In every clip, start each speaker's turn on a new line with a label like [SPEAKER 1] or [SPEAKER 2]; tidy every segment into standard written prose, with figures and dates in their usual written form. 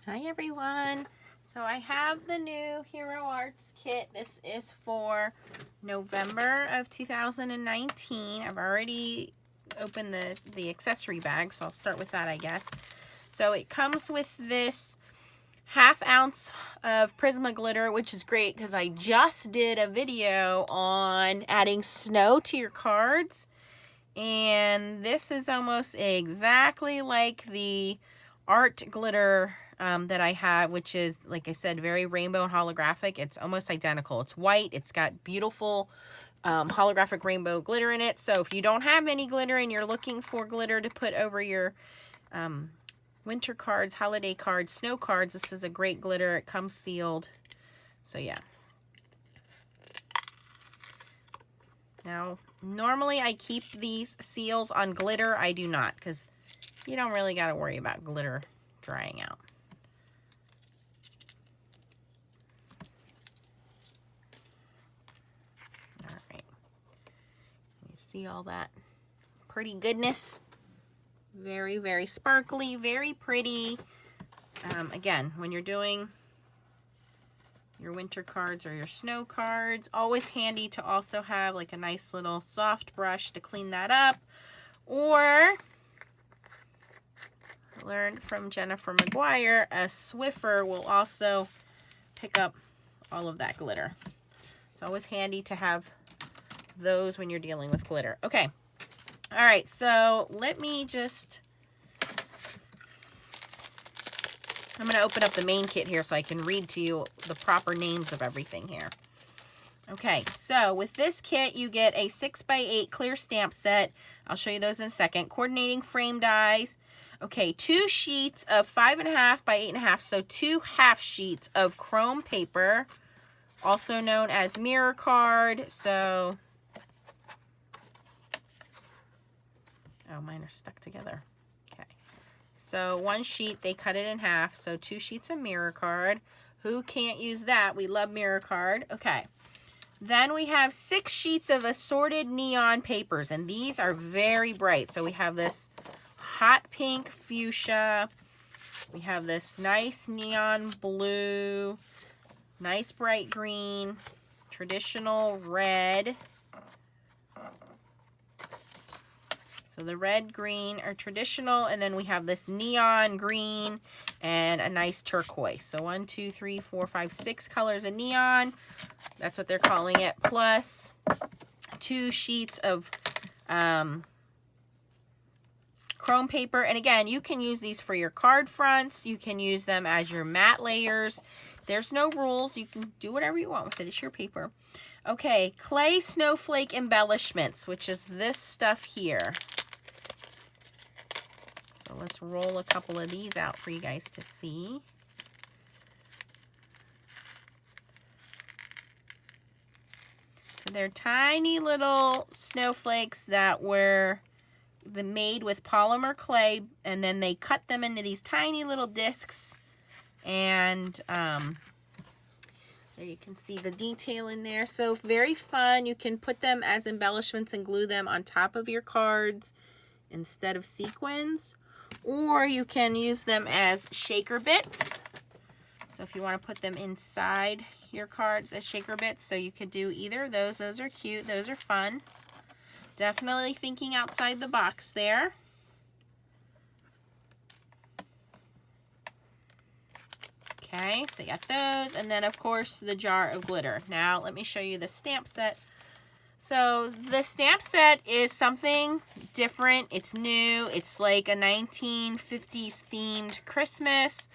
[SPEAKER 1] Hi everyone. So I have the new Hero Arts kit. This is for November of 2019. I've already opened the accessory bag, so I'll start with that, I guess. So it comes with this 1/2 ounce of Prisma glitter, which is great because I just did a video on adding snow to your cards. And this is almost exactly like the art glitter that I have, which is, like I said, very rainbow and holographic. It's almost identical. It's white. It's got beautiful holographic rainbow glitter in it. So if you don't have any glitter and you're looking for glitter to put over your winter cards, holiday cards, snow cards, this is a great glitter. It comes sealed. So yeah. Now, normally I keep these seals on glitter. I do not, because you don't really got to worry about glitter drying out. All right. You see all that pretty goodness? Very, very sparkly, very pretty. Again, when you're doing your winter cards or your snow cards, always handy to also have like a nice little soft brush to clean that up. Or, learned from Jennifer McGuire, a Swiffer will also pick up all of that glitter. It's always handy to have those when you're dealing with glitter. Okay. All right, so let me just, I'm going to open up the main kit here so I can read to you the proper names of everything here. Okay, so with this kit, you get a 6x8 clear stamp set. I'll show you those in a second. Coordinating frame dies. Okay, 2 sheets of 5.5 by 8.5, so 2 half sheets of chrome paper, also known as mirror card. So, oh, mine are stuck together. Okay, so 1 sheet, they cut it in half, so 2 sheets of mirror card. Who can't use that? We love mirror card. Okay. Then we have 6 sheets of assorted neon papers, and these are very bright. So we have this hot pink fuchsia. We have this nice neon blue, nice bright green, traditional red. So the red, green are traditional, and then we have this neon green and a nice turquoise. So 1, 2, 3, 4, 5, 6 colors of neon. That's what they're calling it. Plus 2 sheets of chrome paper. And again, you can use these for your card fronts. You can use them as your matte layers. There's no rules. You can do whatever you want with it. It's your paper. Okay, clay snowflake embellishments, which is this stuff here. So let's roll a couple of these out for you guys to see. So they're tiny little snowflakes that were made with polymer clay, and then they cut them into these tiny little discs, and there you can see the detail in there. So very fun. You can put them as embellishments and glue them on top of your cards instead of sequins, or you can use them as shaker bits. So if you want to put them inside your cards as shaker bits, so you could do either of those. Those are cute. Those are fun. Definitely thinking outside the box there. Okay, so you got those. And then, of course, the jar of glitter. Now, let me show you the stamp set. So the stamp set is something different. It's new. It's like a 1950s themed Christmas.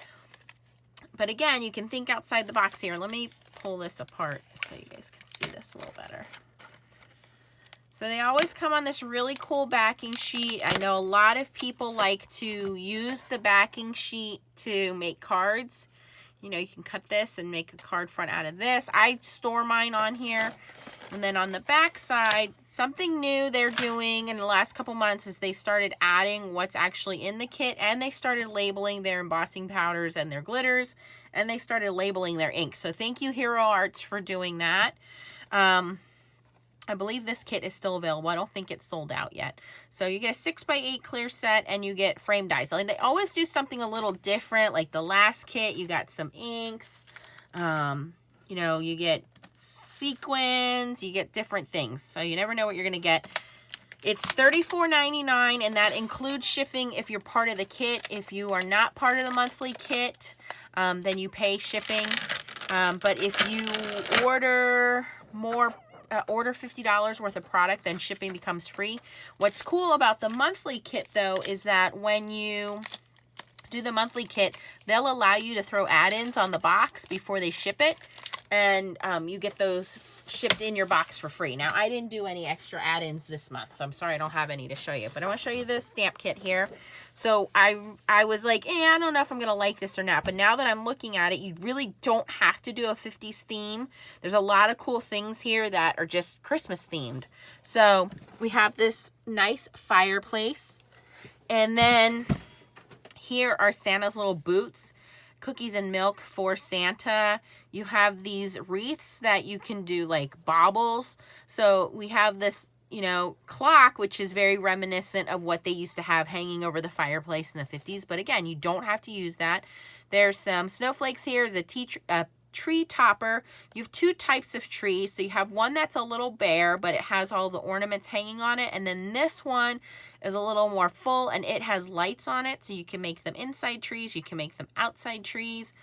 [SPEAKER 1] But again, you can think outside the box here. Let me pull this apart so you guys can see this a little better. So they always come on this really cool backing sheet. I know a lot of people like to use the backing sheet to make cards. You know, you can cut this and make a card front out of this. I store mine on here. And then on the back side, something new they're doing in the last couple months is they started adding what's actually in the kit, and they started labeling their embossing powders and their glitters, and they started labeling their inks. So thank you, Hero Arts, for doing that. I believe this kit is still available. I don't think it's sold out yet. So you get a 6x8 clear set and you get frame dies. And they always do something a little different. Like the last kit, you got some inks. You know, you get sequins. You get different things. So you never know what you're going to get. It's $34.99 and that includes shipping if you're part of the kit. If you are not part of the monthly kit, then you pay shipping. But if you order more, order $50 worth of product, then shipping becomes free. What's cool about the monthly kit, though, is that when you do the monthly kit, they'll allow you to throw add-ins on the box before they ship it. And you get those shipped in your box for free. Now, I didn't do any extra add-ins this month, so I'm sorry I don't have any to show you. But I want to show you this stamp kit here. So I was like, I don't know if I'm going to like this or not. But now that I'm looking at it, you really don't have to do a 50s theme. There's a lot of cool things here that are just Christmas themed. So we have this nice fireplace. And then here are Santa's little boots. Cookies and milk for Santa. You have these wreaths that you can do like baubles. So we have this, you know, clock, which is very reminiscent of what they used to have hanging over the fireplace in the 50s. But again, you don't have to use that. There's some snowflakes here. There's a tree topper. You have two types of trees. So you have one that's a little bare, but it has all the ornaments hanging on it. And then this one is a little more full and it has lights on it. So you can make them inside trees. You can make them outside trees.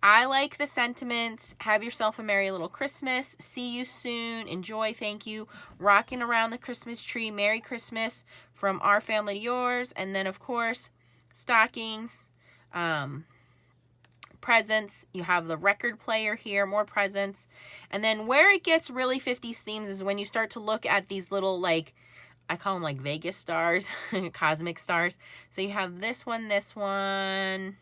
[SPEAKER 1] I like the sentiments. Have yourself a merry little Christmas. See you soon. Enjoy. Thank you. Rocking around the Christmas tree. Merry Christmas from our family to yours. And then, of course, stockings, presents. You have the record player here, more presents. And then where it gets really 50s themes is when you start to look at these little, like, I call them like Vegas stars, cosmic stars. So you have this one, this one,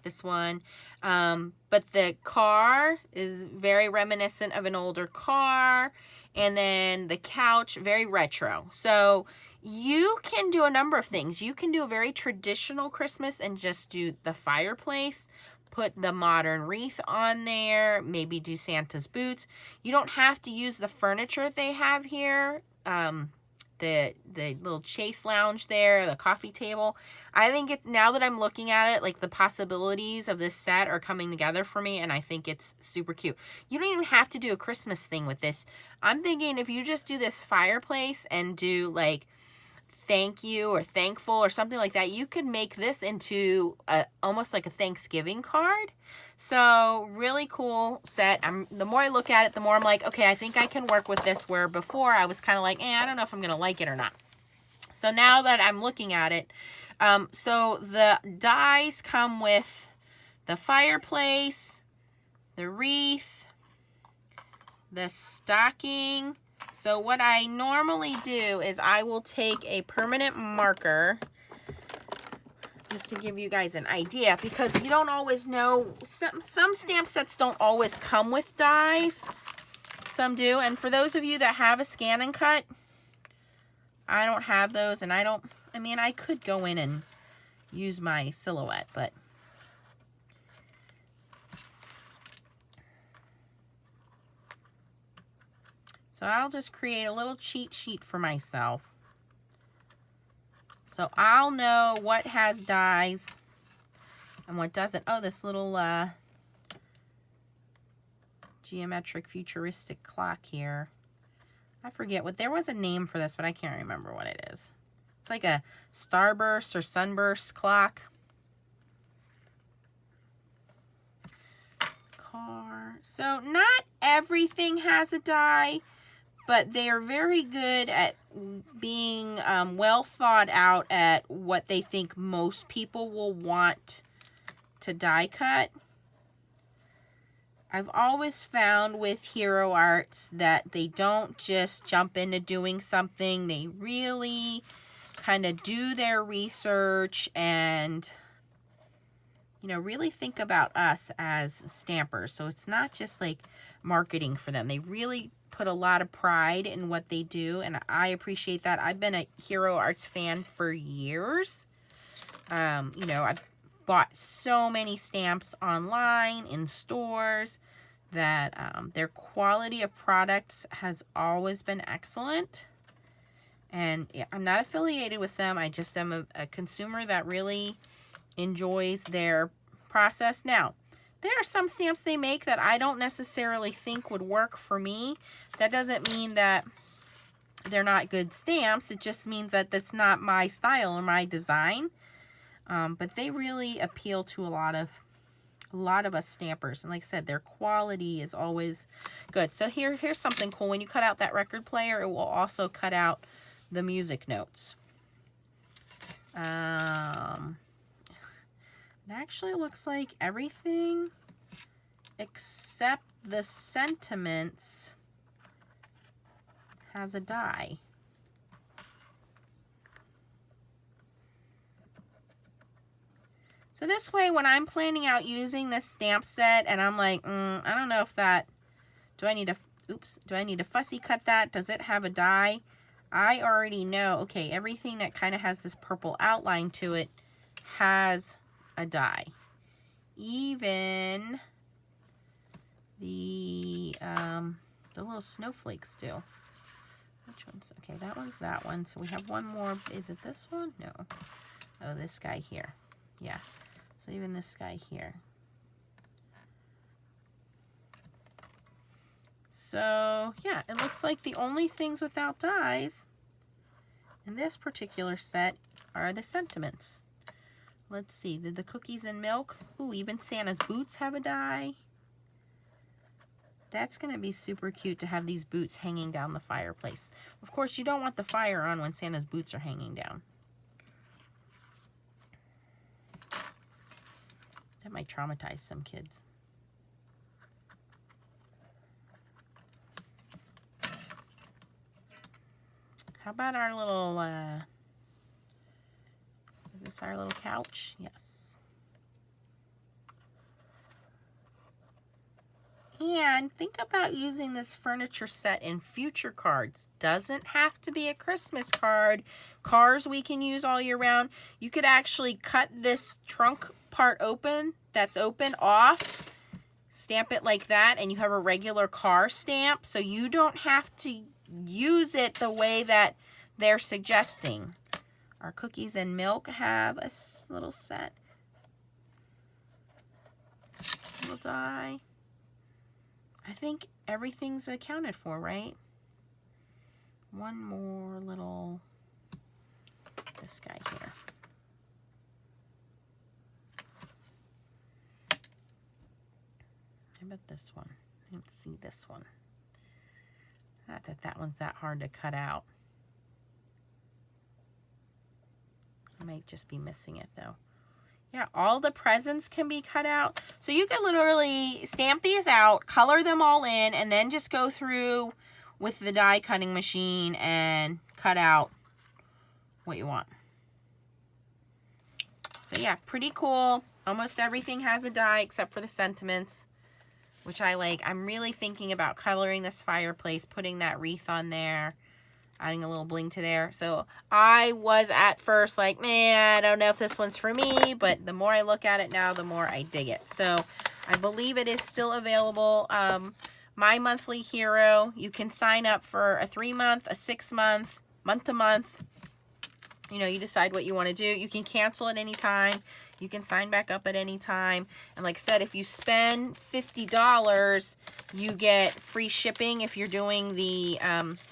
[SPEAKER 1] this one. But the car is very reminiscent of an older car. And then the couch, very retro. So you can do a number of things. You can do a very traditional Christmas and just do the fireplace. Put the modern wreath on there. Maybe do Santa's boots. You don't have to use the furniture they have here. The little chase lounge there, the coffee table. I think now that I'm looking at it, like the possibilities of this set are coming together for me, and I think it's super cute. You don't even have to do a Christmas thing with this. I'm thinking if you just do this fireplace and do like thank you or thankful or something like that, you could make this into almost like a Thanksgiving card. So really cool set. The more I look at it, the more I'm like, okay, I think I can work with this, where before I was kind of like, I don't know if I'm gonna like it or not. So now that I'm looking at it, so the dies come with the fireplace, the wreath, the stocking. So what I normally do is I will take a permanent marker, just to give you guys an idea, because you don't always know. Some stamp sets don't always come with dies. Some do. And for those of you that have a scan and cut, I don't have those. And I mean, I could go in and use my silhouette, but so I'll just create a little cheat sheet for myself. So I'll know what has dies and what doesn't. Oh, this little geometric futuristic clock here. I forget what, there was a name for this, but I can't remember what it is. It's like a starburst or sunburst clock. Car. So not everything has a die, but they are very good at being well thought out at what they think most people will want to die cut. I've always found with Hero Arts that they don't just jump into doing something. They really kind of do their research and, you know, really think about us as stampers. So it's not just like marketing for them. They really put a lot of pride in what they do, and I appreciate that. I've been a Hero Arts fan for years. You know, I've bought so many stamps online, in stores. that their quality of products has always been excellent. And I'm not affiliated with them. I just am a consumer that really enjoys their process. Now, there are some stamps they make that I don't necessarily think would work for me. That doesn't mean that they're not good stamps. It just means that that's not my style or my design. But they really appeal to a lot of us stampers. And like I said, their quality is always good. So here's something cool. When you cut out that record player, it will also cut out the music notes. It actually looks like everything except the sentiments has a die. So this way, when I'm planning out using this stamp set and I'm like, I don't know if that, do I need to fussy cut that? Does it have a die? I already know, okay, everything that kind of has this purple outline to it has a die. Even the little snowflakes do. Which one's, okay, that one's that one. So we have one more. Is it this one? No. Oh, this guy here. Yeah. So even this guy here. So, yeah, it looks like the only things without dies in this particular set are the sentiments. Let's see, did the cookies and milk? Ooh, even Santa's boots have a die. That's going to be super cute to have these boots hanging down the fireplace. Of course, you don't want the fire on when Santa's boots are hanging down. That might traumatize some kids. How about our little, is this our little couch? Yes. And think about using this furniture set in future cards. Doesn't have to be a Christmas card. Cars we can use all year round. You could actually cut this trunk part open, that's open, off, stamp it like that, and you have a regular car stamp. So you don't have to use it the way that they're suggesting. Our cookies and milk have a little set. Little die. I think everything's accounted for, right? One more little, this guy here. How about this one? Let's see this one. Not that that one's that hard to cut out. I might just be missing it though. Yeah, all the presents can be cut out. So you can literally stamp these out, color them all in, and then just go through with the die cutting machine and cut out what you want. So yeah, pretty cool. Almost everything has a die except for the sentiments, which I like. I'm really thinking about coloring this fireplace, putting that wreath on there, adding a little bling to there. So I was at first like, man, I don't know if this one's for me, but the more I look at it now, the more I dig it. So I believe it is still available. My Monthly Hero, you can sign up for a 3-month, a 6-month, month-to-month. You know, you decide what you want to do. You can cancel at any time. You can sign back up at any time. And like I said, if you spend $50, you get free shipping if you're doing the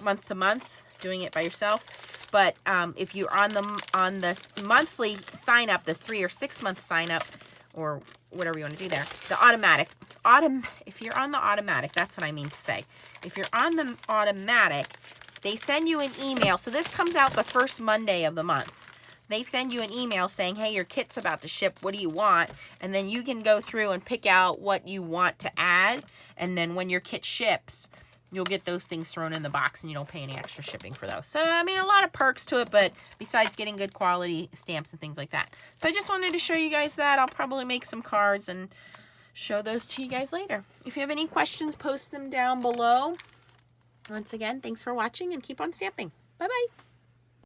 [SPEAKER 1] month-to-month, doing it by yourself. But if you're on the monthly sign up, the 3 or 6 month sign up, or whatever you want to do there, the automatic, if you're on the automatic, that's what I mean to say. If you're on the automatic, they send you an email. So this comes out the first Monday of the month. They send you an email saying, hey, your kit's about to ship. What do you want? And then you can go through and pick out what you want to add. And then when your kit ships, you'll get those things thrown in the box and you don't pay any extra shipping for those. So, I mean, a lot of perks to it, but besides getting good quality stamps and things like that. So I just wanted to show you guys that. I'll probably make some cards and show those to you guys later. If you have any questions, post them down below. Once again, thanks for watching and keep on stamping. Bye-bye.